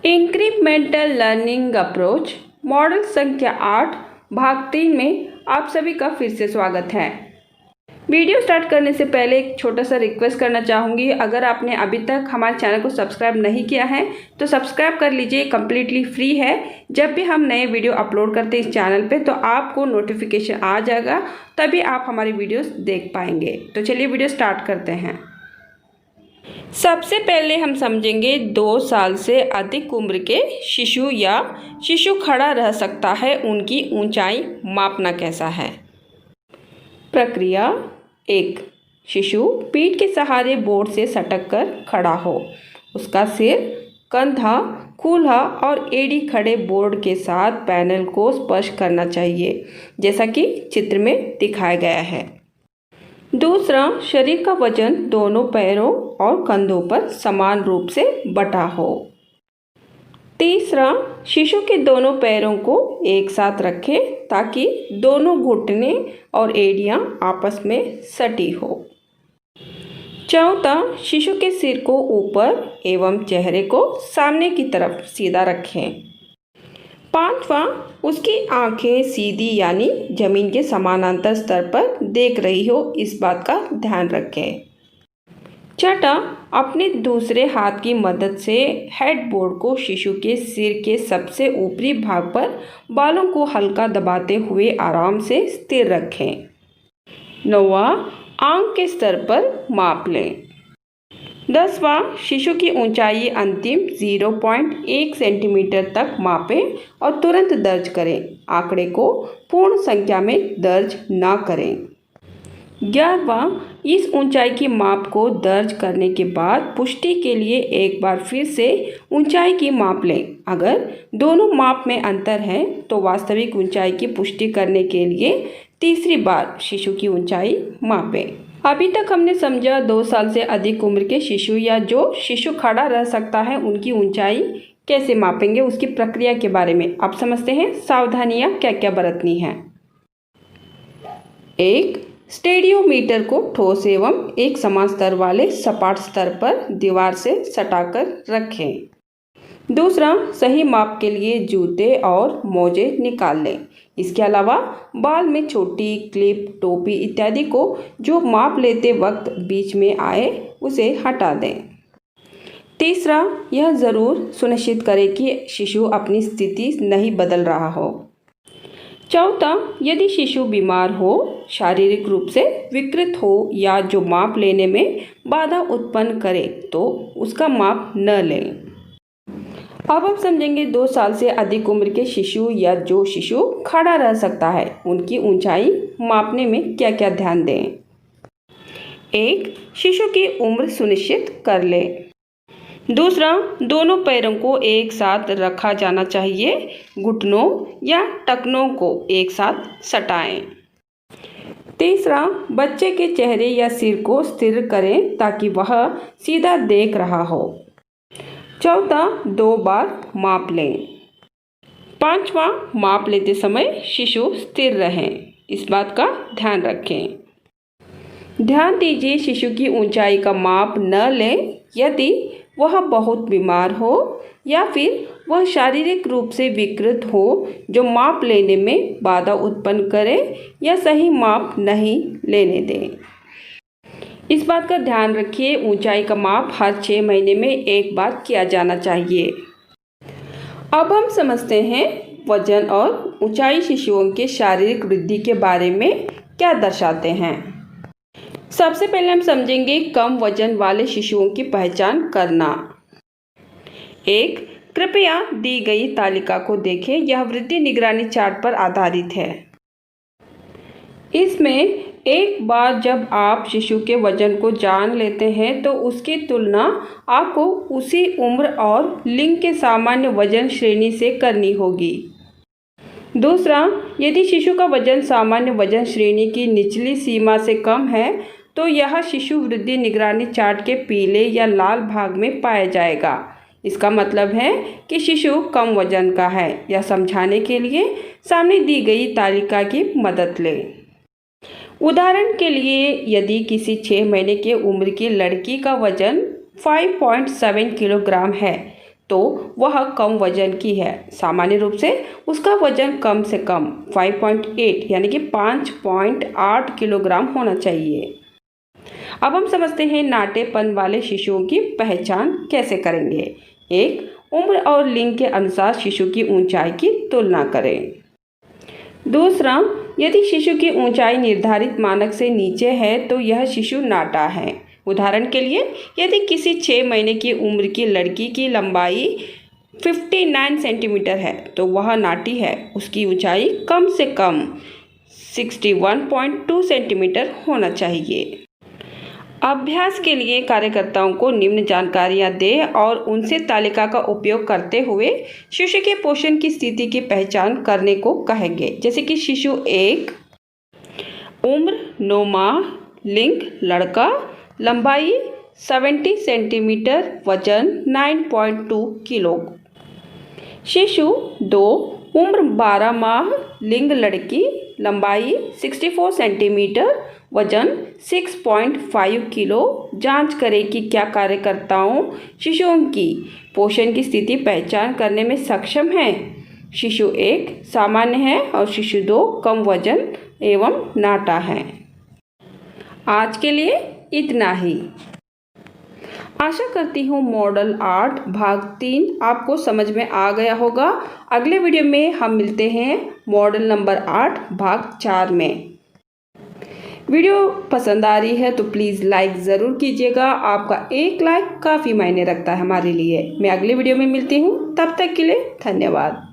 Incremental learning approach model संख्या 8 भाग 3 में आप सभी का फिर से स्वागत है। वीडियो स्टार्ट करने से पहले एक छोटा सा रिक्वेस्ट करना चाहूँगी। अगर आपने अभी तक हमारे चैनल को सब्सक्राइब नहीं किया है तो सब्सक्राइब कर लीजिए, कम्प्लीटली फ्री है। जब भी हम नए वीडियो अपलोड करते हैं इस चैनल पे तो आपको नोटिफिकेशन आ जाएगा, तभी आप हमारी वीडियोस देख पाएंगे। तो चलिए वीडियो स्टार्ट करते हैं। सबसे पहले हम समझेंगे 2 साल से अधिक उम्र के शिशु या शिशु खड़ा रह सकता है, उनकी ऊंचाई मापना कैसा है। प्रक्रिया 1। शिशु पीठ के सहारे बोर्ड से सटक कर खड़ा हो। उसका सिर, कंधा, कूल्हा और एड़ी खड़े बोर्ड के साथ पैनल को स्पर्श करना चाहिए, जैसा कि चित्र में दिखाया गया है। दूसरा, शरीर का वजन दोनों पैरों और कंधों पर समान रूप से बटा हो। तीसरा, शिशु के दोनों पैरों को एक साथ रखें ताकि दोनों घुटने और एड़ियां आपस में सटी हो। चौथा, शिशु के सिर को ऊपर एवं चेहरे को सामने की तरफ सीधा रखें। पांचवा, उसकी आंखें सीधी यानी जमीन के समानांतर स्तर पर देख रही हो, इस बात का ध्यान रखें। छठा, अपने दूसरे हाथ की मदद से हेडबोर्ड को शिशु के सिर के सबसे ऊपरी भाग पर बालों को हल्का दबाते हुए आराम से स्थिर रखें। नौवां, आंख के स्तर पर माप लें। 10वां, शिशु की ऊंचाई अंतिम 0.1 सेंटीमीटर तक मापें और तुरंत दर्ज करें। आंकड़े को पूर्ण संख्या में दर्ज न करें। 11वां, इस ऊंचाई की माप को दर्ज करने के बाद पुष्टि के लिए एक बार फिर से ऊंचाई की माप लें। अगर दोनों माप में अंतर है तो वास्तविक ऊंचाई की पुष्टि करने के लिए तीसरी बार शिशु की ऊंचाई मापें। अभी तक हमने समझा 2 साल से अधिक उम्र के शिशु या जो शिशु खड़ा रह सकता है उनकी ऊंचाई कैसे मापेंगे, उसकी प्रक्रिया के बारे में। अब समझते हैं सावधानियां क्या क्या बरतनी हैं। 1. स्टेडियोमीटर को ठोस एवं एक समान स्तर वाले सपाट स्तर पर दीवार से सटाकर रखें। दूसरा, सही माप के लिए जूते और मोजे निकाल लें। इसके अलावा बाल में छोटी क्लिप, टोपी इत्यादि को जो माप लेते वक्त बीच में आए उसे हटा दें। तीसरा, यह ज़रूर सुनिश्चित करें कि शिशु अपनी स्थिति नहीं बदल रहा हो। चौथा, यदि शिशु बीमार हो, शारीरिक रूप से विकृत हो या जो माप लेने में बाधा उत्पन्न करे तो उसका माप न लें। अब हम समझेंगे 2 साल से अधिक उम्र के शिशु या जो शिशु खड़ा रह सकता है उनकी ऊंचाई मापने में क्या क्या ध्यान दें। 1. शिशु की उम्र सुनिश्चित कर लें। दूसरा, दोनों पैरों को एक साथ रखा जाना चाहिए। घुटनों या टखनों को एक साथ सटाएं। तीसरा, बच्चे के चेहरे या सिर को स्थिर करें ताकि वह सीधा देख रहा हो। चौथा, 2 बार माप लें। 5वां, माप लेते समय शिशु स्थिर रहें, इस बात का ध्यान रखें। ध्यान दीजिए, शिशु की ऊंचाई का माप न लें यदि वह बहुत बीमार हो या फिर वह शारीरिक रूप से विकृत हो जो माप लेने में बाधा उत्पन्न करे या सही माप नहीं लेने दें। इस बात का ध्यान रखिए, ऊंचाई का माप हर 6 महीने में एक बार किया जाना चाहिए। अब हम समझते हैं वजन और ऊंचाई शिशुओं के शारीरिक वृद्धि के बारे में क्या दर्शाते हैं। सबसे पहले हम समझेंगे कम वजन वाले शिशुओं की पहचान करना। 1. कृपया दी गई तालिका को देखें, यह वृद्धि निगरानी चार्ट पर आधारित है। इसमें एक बार जब आप शिशु के वजन को जान लेते हैं तो उसकी तुलना आपको उसी उम्र और लिंग के सामान्य वजन श्रेणी से करनी होगी। दूसरा, यदि शिशु का वजन सामान्य वजन श्रेणी की निचली सीमा से कम है तो यह शिशु वृद्धि निगरानी चार्ट के पीले या लाल भाग में पाया जाएगा। इसका मतलब है कि शिशु कम वजन का है। यह समझाने के लिए सामने दी गई तालिका की मदद लें। उदाहरण के लिए, यदि किसी 6 महीने की उम्र की लड़की का वजन 5.7 किलोग्राम है तो वह कम वजन की है। सामान्य रूप से उसका वजन कम से कम 5.8 यानी कि 5.8 किलोग्राम होना चाहिए। अब हम समझते हैं नाटेपन वाले शिशुओं की पहचान कैसे करेंगे। 1. उम्र और लिंग के अनुसार शिशु की ऊंचाई की तुलना करें। दूसरा, यदि शिशु की ऊंचाई निर्धारित मानक से नीचे है तो यह शिशु नाटा है। उदाहरण के लिए, यदि किसी 6 महीने की उम्र की लड़की की लंबाई 59 सेंटीमीटर है तो वह नाटी है। उसकी ऊंचाई कम से कम 61.2 सेंटीमीटर होना चाहिए। अभ्यास के लिए कार्यकर्ताओं को निम्न जानकारियां दें और उनसे तालिका का उपयोग करते हुए शिशु के पोषण की स्थिति की पहचान करने को कहेंगे। जैसे कि शिशु 1, उम्र 9 माह, लिंग लड़का, लंबाई 70 सेंटीमीटर, वजन 9.2 किलो। शिशु 2, उम्र 12 माह, लिंग लड़की, लंबाई 64 सेंटीमीटर, वजन 6.5 किलो। जांच करें कि क्या कार्यकर्ताओं शिशुओं की पोषण की स्थिति पहचान करने में सक्षम हैं। शिशु 1 सामान्य है और शिशु 2 कम वजन एवं नाटा है। आज के लिए इतना ही। आशा करती हूँ मॉडल 8 भाग 3 आपको समझ में आ गया होगा। अगले वीडियो में हम मिलते हैं मॉडल नंबर 8 भाग 4 में। वीडियो पसंद आ रही है तो प्लीज़ लाइक ज़रूर कीजिएगा। आपका एक लाइक काफ़ी मायने रखता है हमारे लिए। मैं अगले वीडियो में मिलती हूँ, तब तक के लिए धन्यवाद।